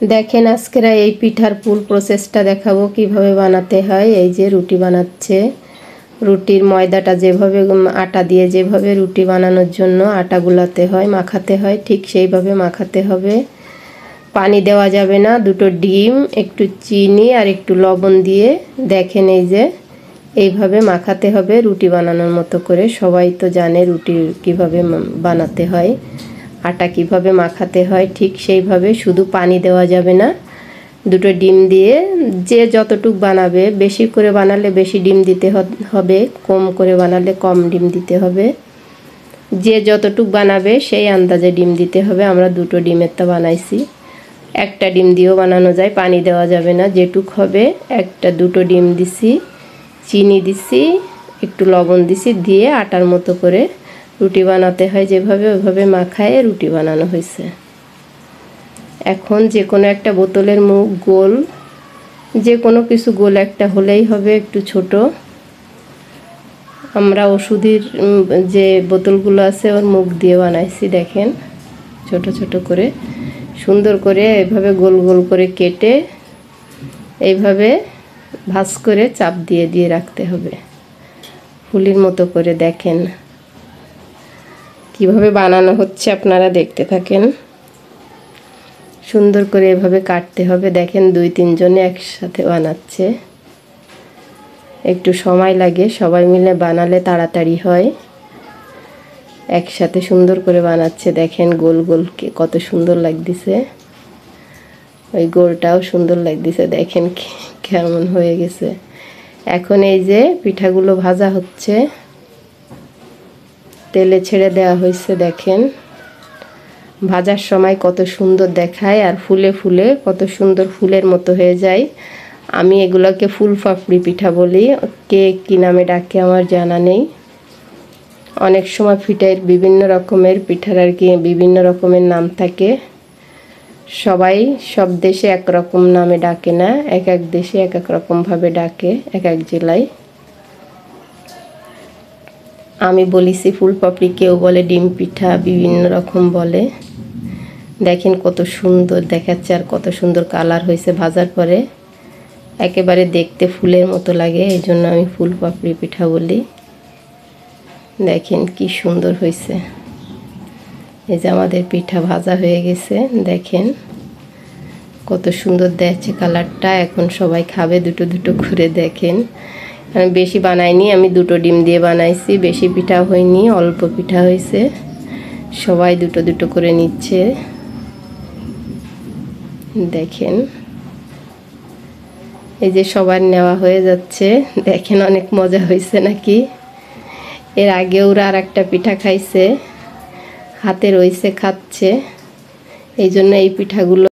দেখেন আজকের এই পিঠার ফুল প্রসেসটা দেখাবো কিভাবে বানাতে হয়। এই যে রুটি বানাচ্ছে, রুটির ময়দাটা যেভাবে আটা দিয়ে যেভাবে রুটি বানানোর জন্য আটা গুলাতে হয়, মাখাতে হয়, ঠিক সেইভাবে মাখাতে হবে। পানি দেওয়া যাবে না। দুটো ডিম, একটু চিনি আর একটু লবণ দিয়ে দেখেন এই যে এইভাবে মাখাতে হবে রুটি বানানোর মতো করে। সবাই তো জানে রুটি কিভাবে বানাতে হয়, আটা কিভাবে মাখাতে হয়, ঠিক সেইভাবে। শুধু পানি দেওয়া যাবে না। দুটো ডিম দিয়ে যে যতটুক বানাবে, বেশি করে বানালে বেশি ডিম দিতে হবে, কম করে বানালে কম ডিম দিতে হবে। যে যতটুক বানাবে সেই আন্দাজে ডিম দিতে হবে। আমরা দুটো ডিমের তা বানাইছি, একটা ডিম দিয়েও বানানো যায়, পানি দেওয়া যাবে না। যেটুক হবে একটা দুটো ডিম দিছি, চিনি দিছি, একটু লবণ দিছি, দিয়ে আটার মতো করে রুটি বানাতে হয় যেভাবে, ওইভাবে মাখায় রুটি বানানো হয়েছে। এখন যে কোনো একটা বোতলের মুখ গোল, যে কোনো কিছু গোল একটা হলেই হবে, একটু ছোট। আমরা ওষুধের যে বোতলগুলো আছে ওর মুখ দিয়ে বানাইছি। দেখেন ছোট ছোট করে সুন্দর করে এইভাবে গোল গোল করে কেটে এইভাবে ভাঁজ করে চাপ দিয়ে দিয়ে রাখতে হবে ফুলির মতো করে। দেখেন কিভাবে বানানো হচ্ছে, আপনারা দেখতে থাকেন। সুন্দর করে এভাবে কাটতে হবে। দেখেন 2-3 জনে একসাথে বানাচ্ছে, একটু সময় লাগে, সবাই মিলে বানালে তাড়াতাড়ি হয়। একসাথে সুন্দর করে বানাচ্ছে। দেখেন গোল গোল কত সুন্দর লাগতেছে, ওই গোলটাও সুন্দর লাগতেছে। দেখেন কেমন হয়ে গেছে। এখন এই যে পিঠাগুলো ভাজা হচ্ছে, তেলে ছেড়ে দেওয়া হয়েছে। দেখেন ভাজার সময় কত সুন্দর দেখায়, আর ফুলে ফুলে কত সুন্দর ফুলের মতো হয়ে যায়। আমি এগুলোকে ফুল পাপড়ি পিঠা বলি, কে কী নামে ডাকে আমার জানা নেই। অনেক সময় পিঠার বিভিন্ন রকমের পিঠার আর কি বিভিন্ন রকমের নাম থাকে। সবাই সব দেশে একরকম নামে ডাকে না, এক এক দেশে এক এক রকমভাবে ডাকে, এক এক জেলায়। আমি বলিছি ফুল পাপড়ি, কেউ বলে ডিম পিঠা, বিভিন্ন রকম বলে। দেখেন কত সুন্দর দেখাচ্ছে আর কত সুন্দর কালার হয়েছে ভাজার পরে, একেবারে দেখতে ফুলের মতো লাগে, এই জন্য আমি ফুল পাপড়ি পিঠা বলি। দেখেন কি সুন্দর হয়েছে। এই যে আমাদের পিঠা ভাজা হয়ে গেছে, দেখেন কত সুন্দর দেখছে কালারটা। এখন সবাই খাবে দুটো দুটো করে। দেখেন আমি বেশি বানাইনি, আমি দুটো ডিম দিয়ে বানাইছি, বেশি পিঠা হয়নি, অল্প পিঠা হয়েছে। সবাই দুটো দুটো করে নিচ্ছে। দেখেন এই যে সবার নেওয়া হয়ে যাচ্ছে। দেখেন অনেক মজা হয়েছে নাকি। এর আগে ওরা আর একটা পিঠা খাইছে, হাতে রয়েছে, খাচ্ছে। এই জন্য এই পিঠাগুলো